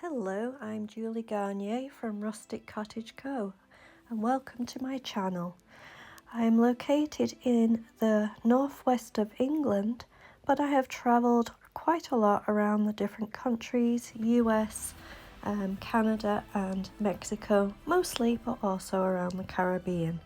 Hello, I'm Julie Garnier from Rustic Cottage Co. and welcome to my channel. I'm located in the northwest of England, but I have travelled quite a lot around the different countries, US, Canada and Mexico mostly, but also around the Caribbean.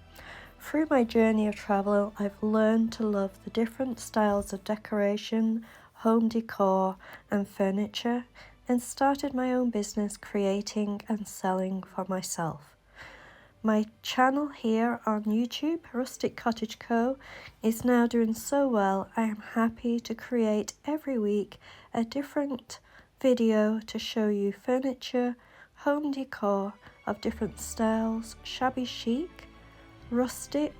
Through my journey of travel, I've learned to love the different styles of decoration, home decor and furniture, and started my own business creating and selling for myself. My channel here on YouTube, Rustic Cottage Co, is now doing so well. I am happy to create every week a different video to show you furniture, home decor of different styles, shabby chic, rustic,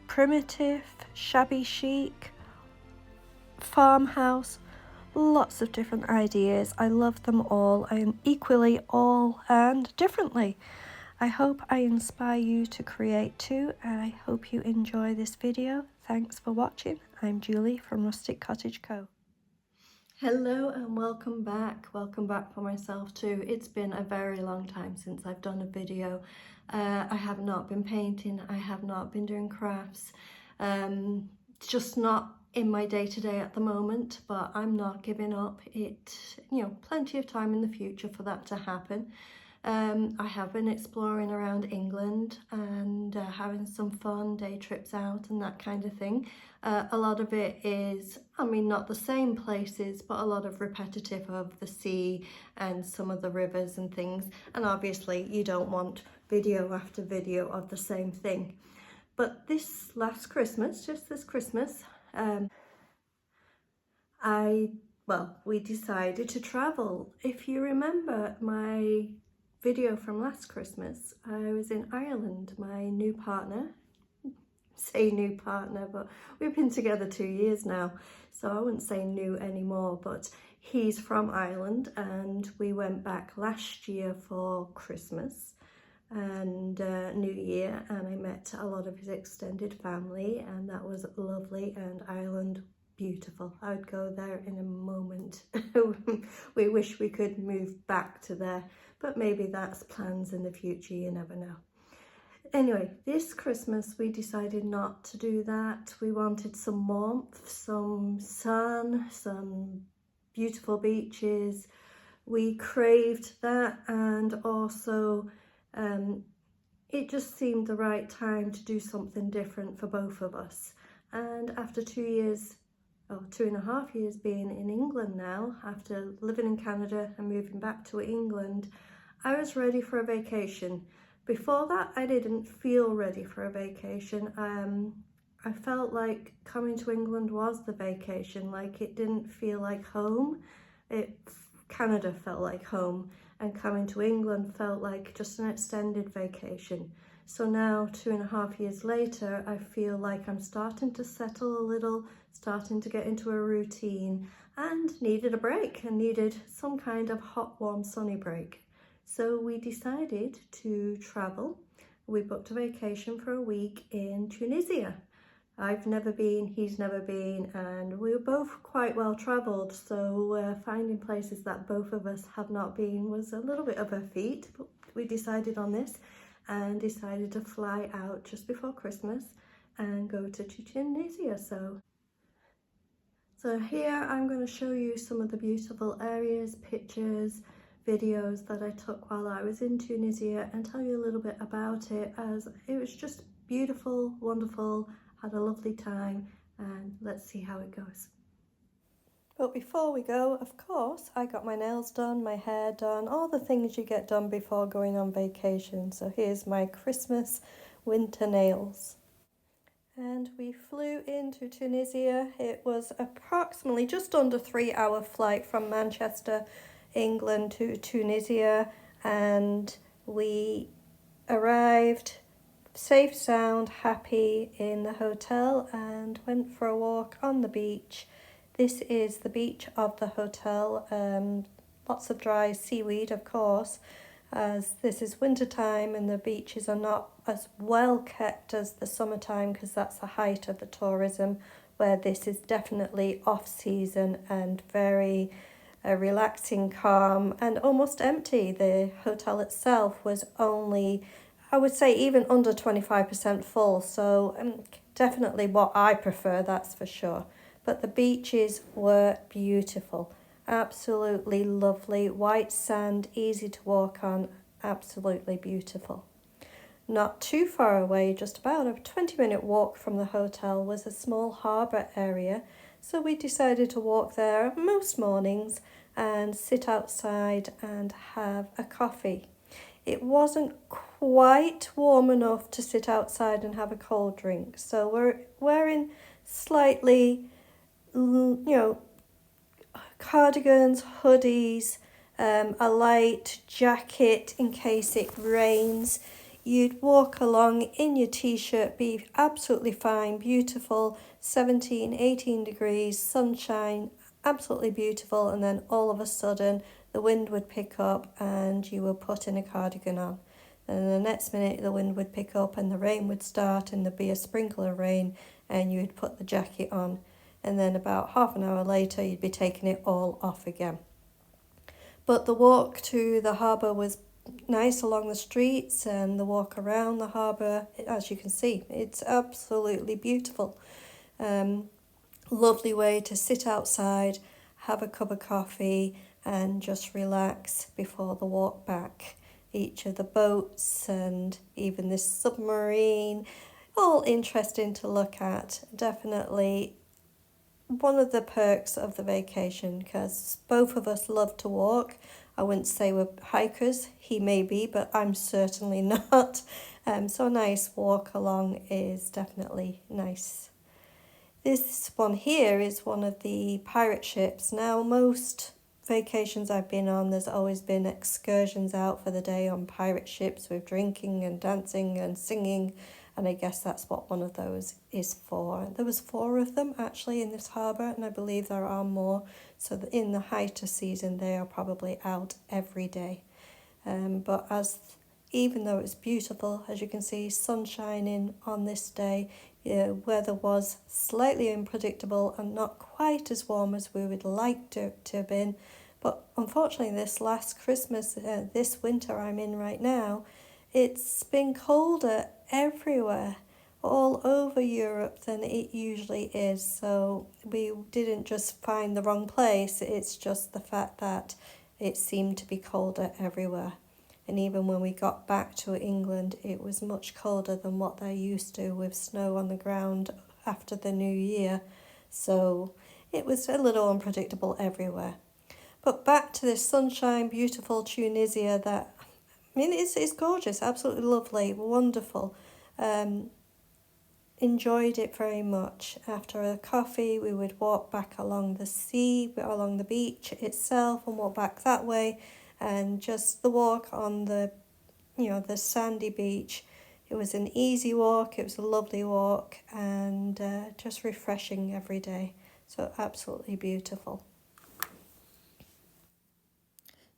primitive, shabby chic, farmhouse, lots of different ideas. I love them all. I am equally all and differently. I hope I inspire you to create too, and I hope you enjoy this video. Thanks for watching. I'm Julie from Rustic Cottage Co. Hello and welcome back. Welcome back for myself too. It's been a very long time since I've done a video. I have not been painting. I have not been doing crafts. It's just not in my day-to-day at the moment, but I'm not giving up. Plenty of time in the future for that to happen. I have been exploring around England and having some fun day trips out and that kind of thing. A lot of it is, not the same places, but a lot of repetitive of the sea and some of the rivers and things. And obviously you don't want video after video of the same thing. But this last Christmas, just this Christmas, we decided to travel. If you remember my video from last Christmas, I was in Ireland. My new partner, say new partner, but we've been together 2 years now, so I wouldn't say new anymore, but he's from Ireland and we went back last year for Christmas and New Year, and I met a lot of his extended family, and that was lovely. And Ireland, beautiful. I would go there in a moment. We wish we could move back to there, but maybe that's plans in the future, you never know. Anyway, this Christmas we decided not to do that. We wanted some warmth, some sun, some beautiful beaches. We craved that, and also it just seemed the right time to do something different for both of us. And after 2.5 years being in England now, after living in Canada and moving back to England, I was ready for a vacation. Before that, I didn't feel ready for a vacation. I felt like coming to England was the vacation. Like, it didn't feel like home. Canada felt like home, and coming to England felt like just an extended vacation. So now, 2.5 years later, I feel like I'm starting to settle a little, starting to get into a routine, and needed a break and needed some kind of hot, warm, sunny break. So we decided to travel. We booked a vacation for a week in Tunisia. I've never been, he's never been, and we were both quite well travelled, so finding places that both of us have not been was a little bit of a feat, but we decided on this and decided to fly out just before Christmas and go to Tunisia. So here I'm going to show you some of the beautiful areas, pictures, videos that I took while I was in Tunisia, and tell you a little bit about it, as it was just beautiful, wonderful, had a lovely time, and let's see how it goes. But before we go, of course, I got my nails done, my hair done, all the things you get done before going on vacation. So here's my Christmas winter nails. And we flew into Tunisia. It was approximately just under 3-hour flight from Manchester, England to Tunisia, and we arrived safe, sound, happy in the hotel and went for a walk on the beach. This is the beach of the hotel. Lots of dry seaweed, of course, as this is winter time and the beaches are not as well kept as the summertime, because that's the height of the tourism, where this is definitely off season and very relaxing, calm, and almost empty. The hotel itself was only, I would say, even under 25% full, so definitely what I prefer, that's for sure. But the beaches were beautiful, absolutely lovely, white sand, easy to walk on, absolutely beautiful. Not too far away, just about a 20-minute walk from the hotel, was a small harbour area, so we decided to walk there most mornings and sit outside and have a coffee. It wasn't quite warm enough to sit outside and have a cold drink, so we're wearing slightly, cardigans, hoodies, a light jacket in case it rains. You'd walk along in your t-shirt, be absolutely fine, beautiful, 17, 18 degrees, sunshine, absolutely beautiful, and then all of a sudden the wind would pick up and you were putting a cardigan on. And the next minute the wind would pick up and the rain would start and there'd be a sprinkle of rain and you would put the jacket on. And then about half an hour later you'd be taking it all off again. But the walk to the harbour was nice along the streets, and the walk around the harbour, as you can see, it's absolutely beautiful. Lovely way to sit outside, have a cup of coffee and just relax before the walk back. Each of the boats and even this submarine, all interesting to look at. Definitely one of the perks of the vacation, because both of us love to walk. I wouldn't say we're hikers, he may be, but I'm certainly not. So a nice walk along is definitely nice. This one here is one of the pirate ships. Now, most vacations I've been on, there's always been excursions out for the day on pirate ships with drinking and dancing and singing, and I guess that's what one of those is for. There was 4 of them actually in this harbour, and I believe there are more, so that in the height of season they are probably out every day. But even though it's beautiful, as you can see, sun shining on this day, weather was slightly unpredictable and not quite as warm as we would like to have been. But unfortunately, this last Christmas, this winter I'm in right now, it's been colder everywhere, all over Europe than it usually is. So we didn't just find the wrong place, it's just the fact that it seemed to be colder everywhere. And even when we got back to England, it was much colder than what they're used to, with snow on the ground after the new year. So it was a little unpredictable everywhere. But back to this sunshine, beautiful Tunisia that, it's gorgeous, absolutely lovely, wonderful. Enjoyed it very much. After a coffee, we would walk back along the sea, along the beach itself, and walk back that way. And just the walk on the sandy beach. It was an easy walk, it was a lovely walk, and just refreshing every day. So absolutely beautiful.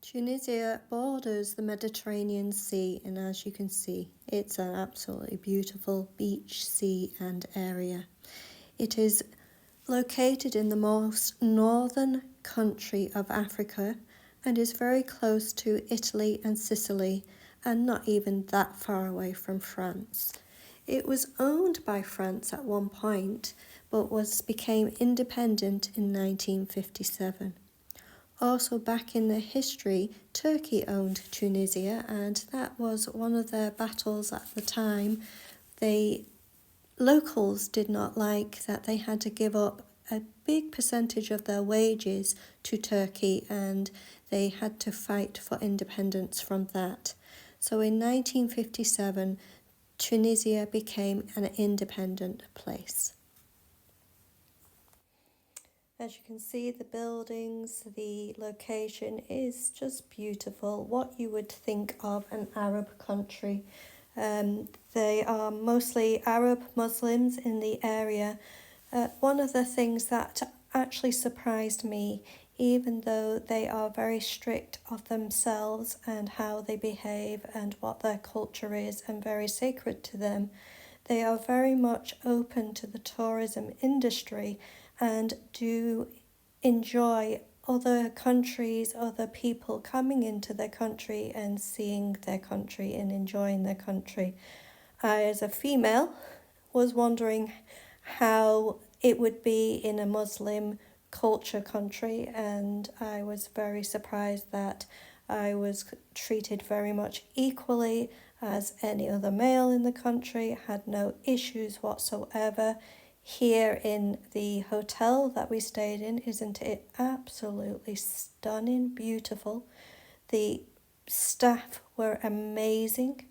Tunisia borders the Mediterranean Sea, and as you can see, it's an absolutely beautiful beach, sea and area. It is located in the most northern country of Africa and is very close to Italy and Sicily, and not even that far away from France. It was owned by France at one point, but became independent in 1957. Also, back in the history, Turkey owned Tunisia, and that was one of their battles at the time. The locals did not like that they had to give up a big percentage of their wages to Turkey, and they had to fight for independence from that. So in 1957, Tunisia became an independent place. As you can see, the buildings, the location is just beautiful. What you would think of an Arab country. They are mostly Arab Muslims in the area. One of the things that actually surprised me, even though they are very strict of themselves and how they behave and what their culture is and very sacred to them, they are very much open to the tourism industry and do enjoy other countries, other people coming into their country and seeing their country and enjoying their country. I, as a female, was wondering how it would be in a Muslim culture country, and I was very surprised that I was treated very much equally as any other male in the country, had no issues whatsoever. Here in the hotel that we stayed in, isn't it absolutely stunning, beautiful? The staff were amazing.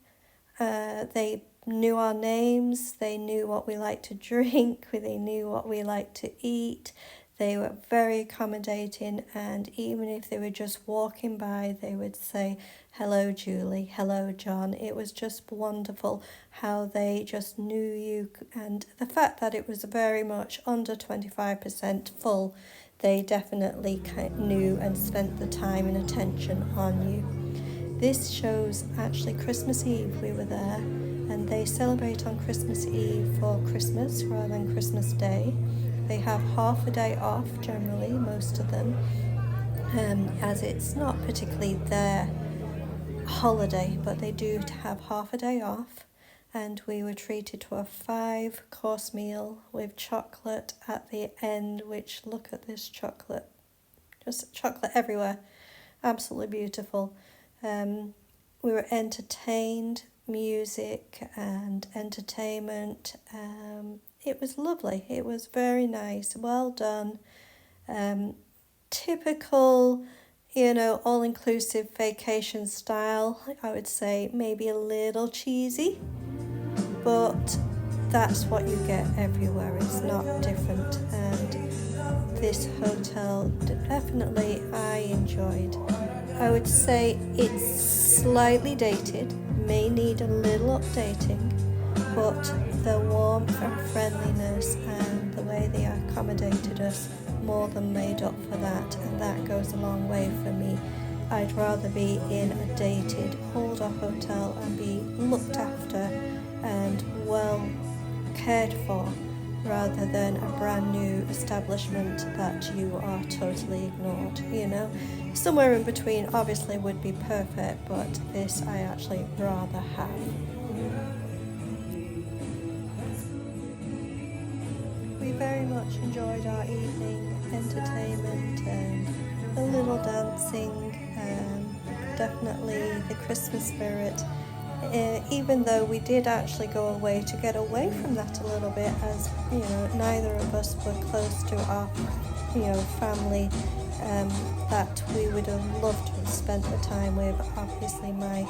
They knew our names, they knew what we liked to drink, they knew what we liked to eat. They were very accommodating, and even if they were just walking by, they would say, "Hello, Julie, hello, John." It was just wonderful how they just knew you, and the fact that it was very much under 25% full, they definitely knew and spent the time and attention on you. This shows actually Christmas Eve we were there, and they celebrate on Christmas Eve for Christmas rather than Christmas Day. They have half a day off generally, most of them, as it's not particularly their holiday, but they do have half a day off. And we were treated to a 5-course meal with chocolate at the end, which, look at this chocolate, just chocolate everywhere, absolutely beautiful. We were entertained, music and entertainment. It was lovely. It was very nice. Well done. Typical, all-inclusive vacation style. I would say maybe a little cheesy, but that's what you get everywhere. It's not different. And this hotel, definitely I enjoyed. I would say it's slightly dated, may need a little updating, but the warmth and friendliness and the way they accommodated us more than made up for that, and that goes a long way for me. I'd rather be in a dated, older hotel and be looked after and well cared for, rather than a brand new establishment that you are totally ignored. Somewhere in between obviously would be perfect, but this I actually rather have. We very much enjoyed our evening entertainment and a little dancing, definitely the Christmas spirit. Even though we did actually go away to get away from that a little bit, as neither of us were close to our family that we would have loved to have spent the time with. Obviously my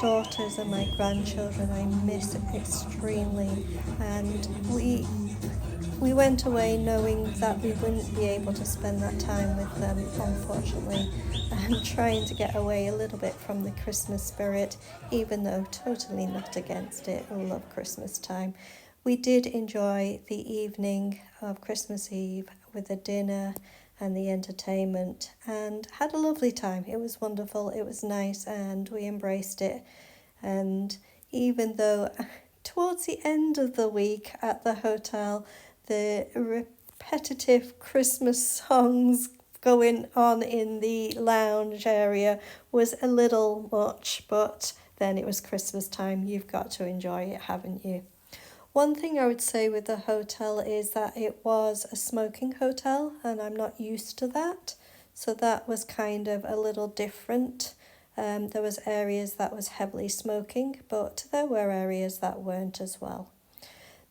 daughters and my grandchildren I miss extremely, and we went away knowing that we wouldn't be able to spend that time with them, unfortunately, and trying to get away a little bit from the Christmas spirit, even though totally not against it. I love Christmas time. We did enjoy the evening of Christmas Eve with the dinner and the entertainment, and had a lovely time. It was wonderful, it was nice, and we embraced it. And even though towards the end of the week at the hotel, the repetitive Christmas songs going on in the lounge area was a little much, but then it was Christmas time. You've got to enjoy it, haven't you? One thing I would say with the hotel is that it was a smoking hotel, and I'm not used to that, so that was kind of a little different. There was areas that was heavily smoking, but there were areas that weren't as well.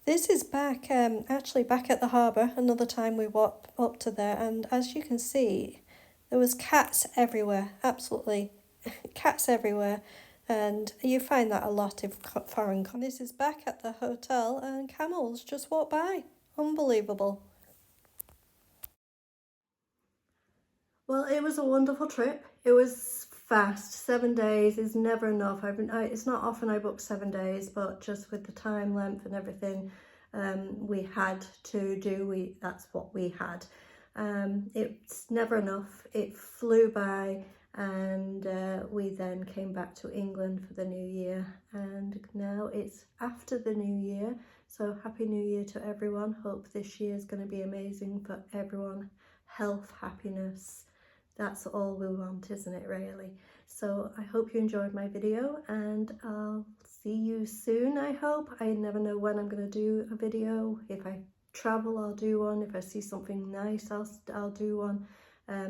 This is back at the harbour, another time we walked up to there, and as you can see, there was cats everywhere, absolutely cats everywhere, and you find that a lot of foreign countries. This is back at the hotel, and camels just walk by. Unbelievable. Well, it was a wonderful trip. It was fast. 7 days is never enough. It's not often I book 7 days, but just with the time length and everything we had to do, that's what we had. It's never enough. It flew by, and we then came back to England for the new year, and now it's after the new year. So happy new year to everyone. Hope this year is going to be amazing for everyone. Health, happiness, That's all we want, isn't it, really? So I hope you enjoyed my video, and I'll see you soon, I hope. I never know when I'm going to do a video. If I travel, I'll do one. If I see something nice, I'll do one.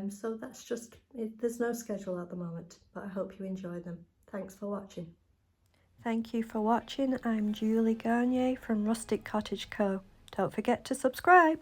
So that's just it. There's no schedule at the moment, but I hope you enjoy them. Thanks for watching. Thank you for watching. I'm Julie Garnier from Rustic Cottage Co. Don't forget to subscribe.